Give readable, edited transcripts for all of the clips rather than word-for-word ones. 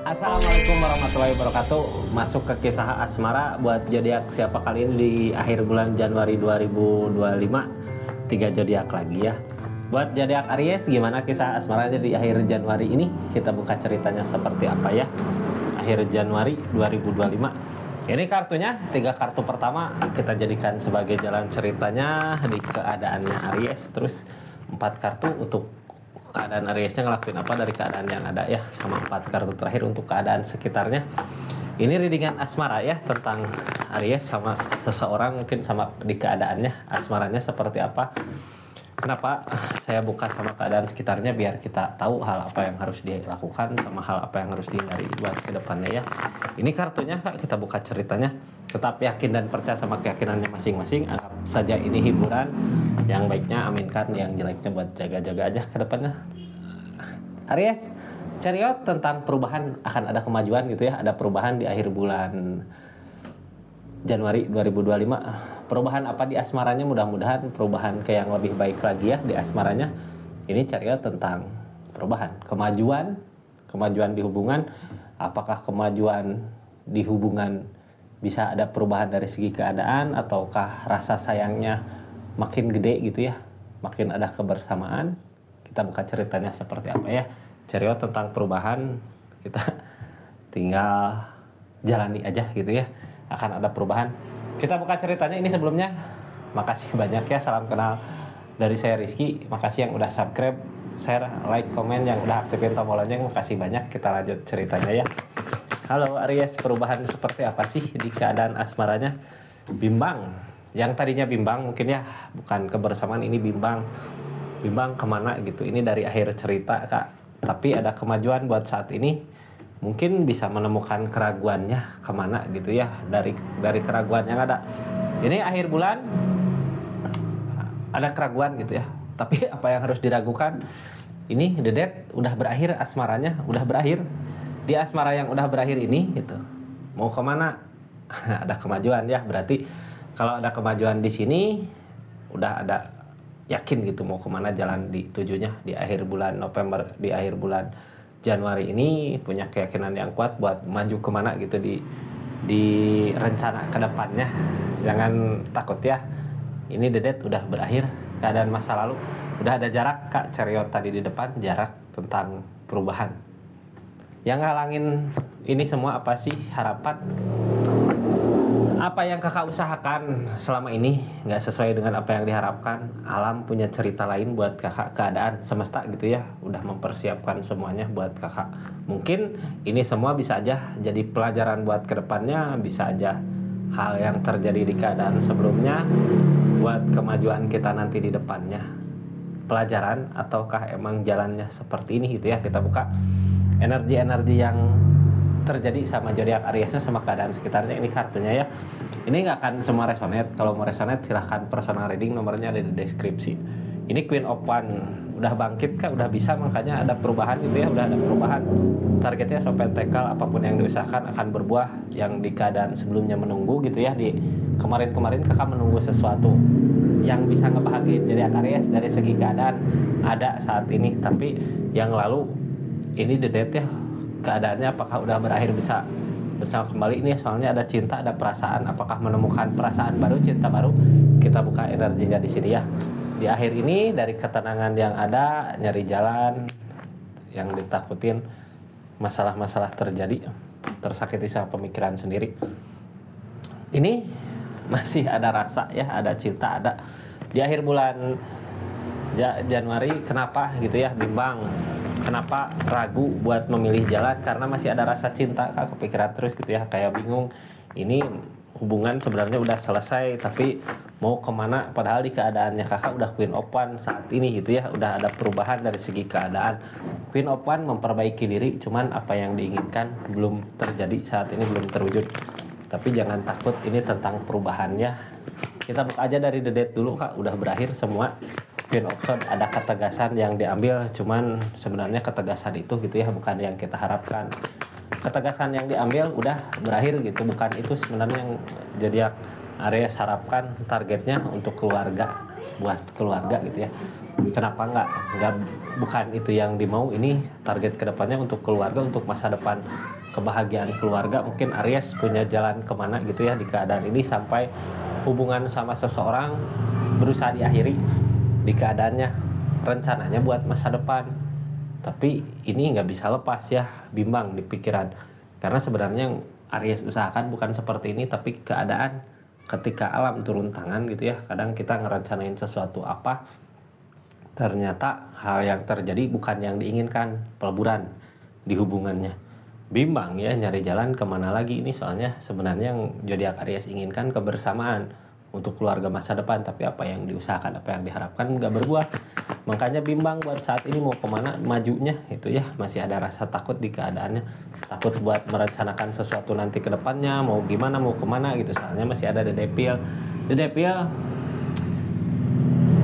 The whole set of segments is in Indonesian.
Assalamualaikum warahmatullahi wabarakatuh. Masuk ke kisah asmara buat zodiak siapa kali ini di akhir bulan Januari 2025. 3 zodiak lagi ya. Buat zodiak Aries, gimana kisah asmaranya di akhir Januari ini? Kita buka ceritanya seperti apa ya. Akhir Januari 2025. Ini kartunya, 3 kartu pertama kita jadikan sebagai jalan ceritanya di keadaannya Aries. Terus 4 kartu untuk keadaan Ariesnya ngelakuin apa dari keadaan yang ada ya, sama 4 kartu terakhir untuk keadaan sekitarnya. Ini readingan asmara ya, tentang Aries sama seseorang, mungkin sama di keadaannya asmaranya seperti apa. Kenapa saya buka sama keadaan sekitarnya? Biar kita tahu hal apa yang harus dilakukan sama hal apa yang harus dihindari buat kedepannya ya. Ini kartunya Kak, kita buka ceritanya. Tetap yakin dan percaya sama keyakinannya masing-masing. Anggap saja ini hiburan. Yang baiknya aminkan, yang jeleknya buat jaga-jaga aja ke depannya. Aries, chariot tentang perubahan, akan ada kemajuan gitu ya. Ada perubahan di akhir bulan Januari 2025. Perubahan apa di asmaranya? Mudah-mudahan perubahan ke yang lebih baik lagi ya di asmaranya. Ini chariot tentang perubahan, kemajuan di hubungan. Apakah kemajuan di hubungan bisa ada perubahan dari segi keadaan, ataukah rasa sayangnya makin gede gitu ya, makin ada kebersamaan? Kita buka ceritanya seperti apa ya. Chariot tentang perubahan, kita tinggal jalani aja gitu ya, akan ada perubahan. Kita buka ceritanya. Ini sebelumnya makasih banyak ya, salam kenal dari saya Rizky. Makasih yang udah subscribe, share, like, komen, yang udah aktifin tombol lonceng, makasih banyak. Kita lanjut ceritanya ya. Halo Aries, perubahan seperti apa sih di keadaan asmaranya? Bimbang, yang tadinya bimbang mungkin ya, bukan kebersamaan, ini bimbang kemana gitu. Ini dari akhir cerita Kak, tapi ada kemajuan buat saat ini. Mungkin bisa menemukan keraguannya kemana gitu ya, dari keraguan yang ada. Ini akhir bulan ada keraguan gitu ya, tapi apa yang harus diragukan? Ini the dead udah berakhir, asmaranya udah berakhir. Di asmara yang udah berakhir ini gitu, mau kemana? Ada kemajuan ya, berarti kalau ada kemajuan di sini udah ada yakin gitu mau kemana jalan ditujunya di akhir bulan November, di akhir bulan Januari ini punya keyakinan yang kuat buat maju kemana gitu di rencana kedepannya. Jangan takut ya, ini the dead udah berakhir, keadaan masa lalu udah ada jarak Kak. Chariot tadi di depan, jarak tentang perubahan. Yang ngalangin ini semua apa sih? Harapan. Apa yang kakak usahakan selama ini nggak sesuai dengan apa yang diharapkan. Alam punya cerita lain buat kakak, keadaan semesta gitu ya, udah mempersiapkan semuanya buat kakak. Mungkin ini semua bisa aja jadi pelajaran buat kedepannya, bisa aja hal yang terjadi di keadaan sebelumnya buat kemajuan kita nanti di depannya. Pelajaran ataukah emang jalannya seperti ini gitu ya. Kita buka energi-energi yang terjadi sama zodiak Ariesnya sama keadaan sekitarnya. Ini kartunya ya. Ini nggak akan semua resonate. Kalau mau resonate silahkan personal reading, nomornya ada di deskripsi. Ini Queen of One udah bangkit Kak, udah bisa, makanya ada perubahan gitu ya, udah ada perubahan. Targetnya so pentakel, apapun yang diusahakan akan berbuah. Yang di keadaan sebelumnya menunggu gitu ya, di kemarin-kemarin kakak menunggu sesuatu yang bisa ngebahagiain zodiak Aries dari segi keadaan ada saat ini, tapi yang lalu ini the dead ya. Keadaannya apakah udah berakhir, bisa bersama kembali ini ya, soalnya ada cinta, ada perasaan. Apakah menemukan perasaan baru, cinta baru? Kita buka energinya di sini ya. Di akhir ini dari ketenangan yang ada, nyari jalan, yang ditakutin, masalah-masalah terjadi, tersakiti sama pemikiran sendiri. Ini masih ada rasa ya, ada cinta, ada di akhir bulan Januari. Kenapa gitu ya bimbang? Kenapa ragu buat memilih jalan? Karena masih ada rasa cinta Kak, kepikiran terus gitu ya, kayak bingung. Ini hubungan sebenarnya udah selesai, tapi mau kemana? Padahal di keadaannya kakak udah Queen of One saat ini gitu ya, udah ada perubahan dari segi keadaan. Queen of One memperbaiki diri, cuman apa yang diinginkan belum terjadi saat ini, belum terwujud. Tapi jangan takut, ini tentang perubahannya. Kita buka aja dari the dead dulu Kak, udah berakhir semua. Queen of Swords, ada ketegasan yang diambil, cuman sebenarnya ketegasan itu gitu ya, bukan yang kita harapkan. Ketegasan yang diambil udah berakhir gitu, bukan itu sebenarnya yang zodiak Aries harapkan. Targetnya untuk keluarga, buat keluarga gitu ya. Kenapa nggak bukan itu yang dimau? Ini target kedepannya untuk keluarga, untuk masa depan kebahagiaan keluarga, mungkin Aries punya jalan kemana gitu ya di keadaan ini, sampai hubungan sama seseorang berusaha diakhiri di keadaannya rencananya buat masa depan. Tapi ini nggak bisa lepas ya, bimbang di pikiran. Karena sebenarnya yang Aries usahakan bukan seperti ini, tapi keadaan ketika alam turun tangan gitu ya. Kadang kita ngerencanain sesuatu apa, ternyata hal yang terjadi bukan yang diinginkan, peleburan di hubungannya. Bimbang ya, nyari jalan kemana lagi ini, soalnya sebenarnya yang zodiak Aries inginkan kebersamaan untuk keluarga masa depan, tapi apa yang diusahakan, apa yang diharapkan nggak berbuah. Makanya bimbang buat saat ini mau kemana majunya itu ya, masih ada rasa takut di keadaannya, takut buat merencanakan sesuatu nanti ke depannya, mau gimana, mau kemana gitu, soalnya masih ada dedepil.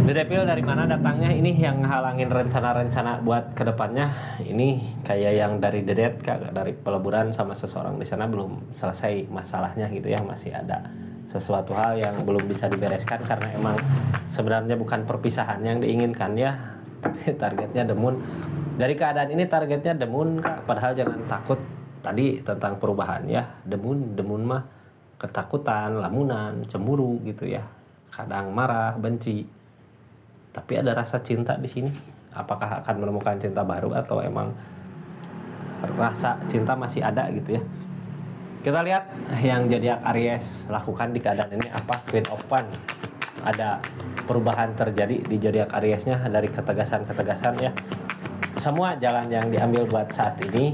Dedepil dari mana datangnya ini yang halangin rencana-rencana buat kedepannya. Ini kayak yang dari Dedet Kak, dari peleburan sama seseorang di sana belum selesai masalahnya gitu ya, masih ada sesuatu hal yang belum bisa dibereskan karena emang sebenarnya bukan perpisahan yang diinginkan ya, tapi targetnya demun. Dari keadaan ini targetnya demun Kak, padahal jangan takut tadi tentang perubahan ya. Demun mah ketakutan, lamunan, cemburu gitu ya, kadang marah, benci. Tapi ada rasa cinta di sini. Apakah akan menemukan cinta baru atau emang rasa cinta masih ada gitu ya. Kita lihat yang zodiak Aries lakukan di keadaan ini apa. Queen of Wands. Ada perubahan terjadi di zodiak Ariesnya dari ketegasan-ketegasan ya. Semua jalan yang diambil buat saat ini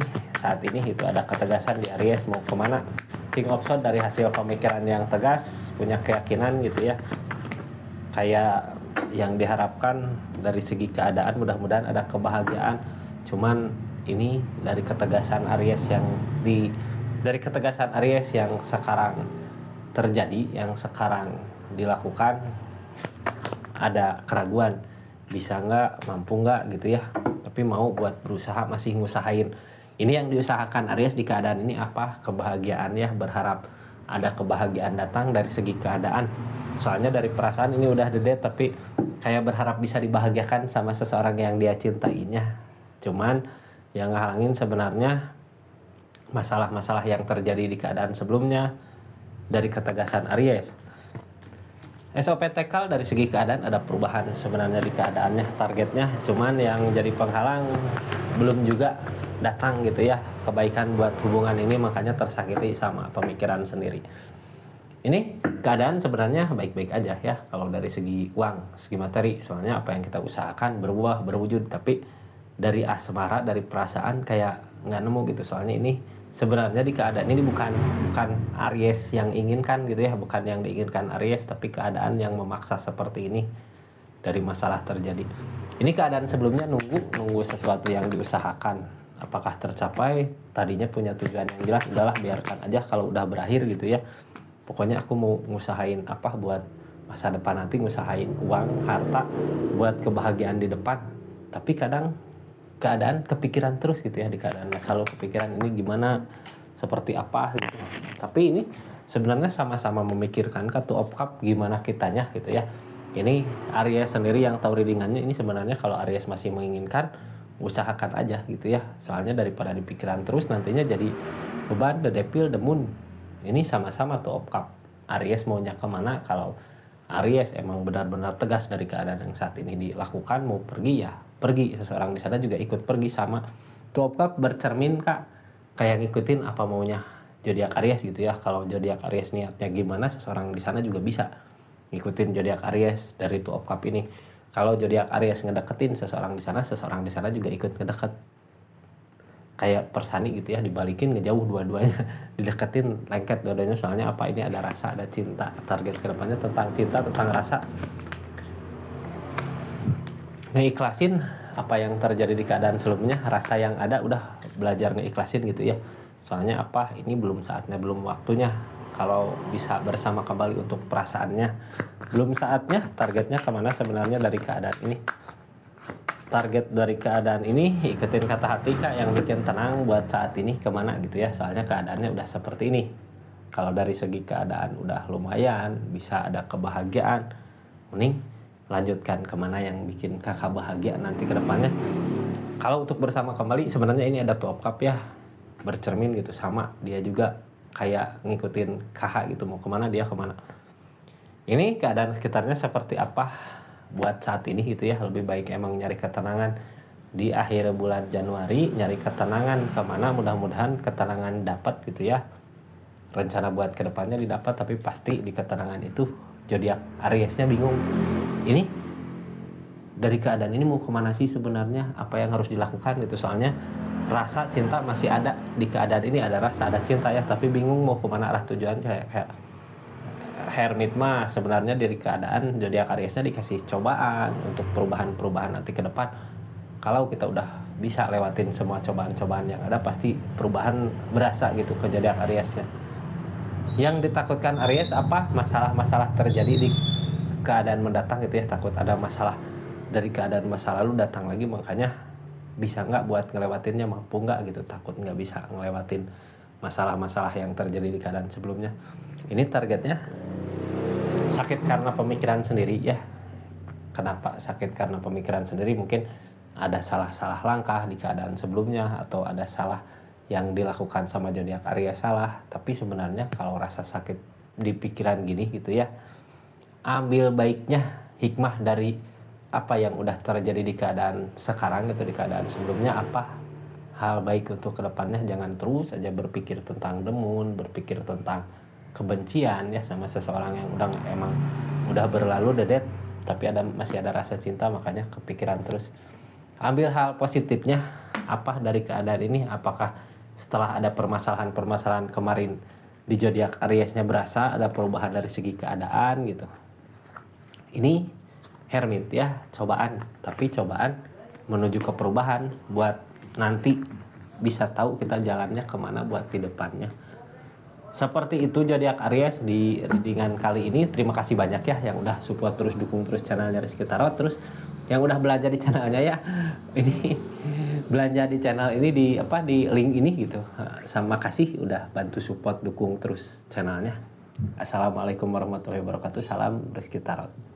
itu ada ketegasan di Aries mau kemana. King of Swords dari hasil pemikiran yang tegas, punya keyakinan gitu ya. Kayak yang diharapkan dari segi keadaan, mudah-mudahan ada kebahagiaan. Cuman ini dari ketegasan Aries yang sekarang terjadi, yang sekarang dilakukan, ada keraguan, bisa nggak, mampu nggak gitu ya. Tapi mau buat berusaha, masih ngusahain. Ini yang diusahakan Aries di keadaan ini apa? Kebahagiaan ya, berharap ada kebahagiaan datang dari segi keadaan. Soalnya dari perasaan ini udah Dedet, tapi kayak berharap bisa dibahagiakan sama seseorang yang dia cintainya. Cuman yang ngehalangin sebenarnya masalah-masalah yang terjadi di keadaan sebelumnya dari ketegasan Aries. SOP Tekal dari segi keadaan ada perubahan sebenarnya di keadaannya, targetnya. Cuman yang jadi penghalang belum juga datang gitu ya, kebaikan buat hubungan ini, makanya tersakiti sama pemikiran sendiri. Ini keadaan sebenarnya baik-baik aja ya kalau dari segi uang, segi materi. Soalnya apa yang kita usahakan berbuah, berwujud. Tapi dari asmara, dari perasaan kayak nggak nemu gitu. Soalnya ini sebenarnya di keadaan ini bukan Aries yang inginkan gitu ya, bukan yang diinginkan Aries, tapi keadaan yang memaksa seperti ini dari masalah terjadi. Ini keadaan sebelumnya nunggu sesuatu yang diusahakan. Apakah tercapai? Tadinya punya tujuan yang jelas, udahlah biarkan aja kalau udah berakhir gitu ya. Pokoknya aku mau ngusahain apa buat masa depan nanti, ngusahain uang, harta, buat kebahagiaan di depan. Tapi kadang keadaan kepikiran terus gitu ya, di keadaan selalu kepikiran ini gimana, seperti apa gitu. Tapi ini sebenarnya sama-sama memikirkan Two of Cups gimana kitanya gitu ya. Ini Aries sendiri yang tahu readingannya, ini sebenarnya kalau Aries masih menginginkan, usahakan aja gitu ya. Soalnya daripada di pikiran terus nantinya jadi beban, the devil, the moon. Ini sama-sama Two of Cups. Aries maunya kemana? Kalau Aries emang benar-benar tegas dari keadaan yang saat ini dilakukan, mau pergi ya pergi. Seseorang di sana juga ikut pergi sama. Two of Cups bercermin Kak, kayak ngikutin apa maunya zodiak Aries gitu ya. Kalau zodiak Aries niatnya gimana, seseorang di sana juga bisa ngikutin zodiak Aries dari Two of Cups ini. Kalau zodiak Aries ngedeketin seseorang di sana juga ikut ngedeket. Kayak persani gitu ya, dibalikin ngejauh dua-duanya, dideketin lengket dua-duanya. Soalnya apa, ini ada rasa, ada cinta. Target kedepannya tentang cinta, tentang rasa. Ngeikhlasin apa yang terjadi di keadaan sebelumnya, rasa yang ada udah belajar ngeikhlasin gitu ya. Soalnya apa, ini belum saatnya, belum waktunya. Kalau bisa bersama kembali untuk perasaannya, belum saatnya. Targetnya kemana sebenarnya dari keadaan ini? Target dari keadaan ini ikutin kata hati Kak, yang bikin tenang buat saat ini kemana gitu ya. Soalnya keadaannya udah seperti ini. Kalau dari segi keadaan udah lumayan, bisa ada kebahagiaan, mending lanjutkan kemana yang bikin Kakak bahagia nanti ke depannya. Kalau untuk bersama kembali sebenarnya ini ada Two of Cups ya. bercermin gitu, sama dia juga kayak ngikutin KH gitu, mau kemana dia kemana. Ini keadaan sekitarnya seperti apa buat saat ini gitu ya. Lebih baik emang nyari ketenangan di akhir bulan Januari, nyari ketenangan kemana, mudah-mudahan ketenangan dapat gitu ya. Rencana buat kedepannya didapat, tapi pasti di ketenangan itu zodiak Ariesnya bingung. Ini dari keadaan ini mau kemana sih sebenarnya, apa yang harus dilakukan gitu. Soalnya rasa cinta masih ada di keadaan ini, ada rasa, ada cinta ya, tapi bingung mau kemana arah tujuan. Kayak Hermit mah sebenarnya dari keadaan zodiak Ariesnya dikasih cobaan untuk perubahan-perubahan nanti ke depan. Kalau kita udah bisa lewatin semua cobaan-cobaan yang ada, pasti perubahan berasa gitu ke zodiak Ariesnya. Yang ditakutkan Aries apa? Masalah-masalah terjadi di keadaan mendatang gitu ya. Takut ada masalah dari keadaan masa lalu datang lagi, makanya bisa nggak buat ngelewatinnya, mampu nggak gitu. Takut nggak bisa ngelewatin masalah-masalah yang terjadi di keadaan sebelumnya. Ini targetnya sakit karena pemikiran sendiri ya. Kenapa sakit karena pemikiran sendiri? Mungkin ada salah-salah langkah di keadaan sebelumnya, atau ada salah yang dilakukan sama zodiak Aries salah. Tapi sebenarnya kalau rasa sakit di pikiran gini gitu ya, ambil baiknya, hikmah dari apa yang udah terjadi di keadaan sekarang gitu, di keadaan sebelumnya, apa hal baik untuk kedepannya. Jangan terus aja berpikir tentang demun, berpikir tentang kebencian ya sama seseorang yang udah berlalu dedet, tapi masih ada rasa cinta, makanya kepikiran terus. Ambil hal positifnya apa dari keadaan ini. Apakah setelah ada permasalahan-permasalahan kemarin di zodiak Ariesnya berasa ada perubahan dari segi keadaan gitu. Ini Hermit ya, cobaan, tapi cobaan menuju ke perubahan buat nanti bisa tahu kita jalannya kemana buat di depannya. Seperti itu zodiak Aries di readingan kali ini. Terima kasih banyak ya yang udah support terus, dukung terus channelnya Rizky Tarot, terus yang udah belanja di channelnya ya. Ini belanja di channel ini di link ini gitu. Sama kasih udah bantu support, dukung terus channelnya. Assalamualaikum warahmatullahi wabarakatuh. Salam Rizky Tarot.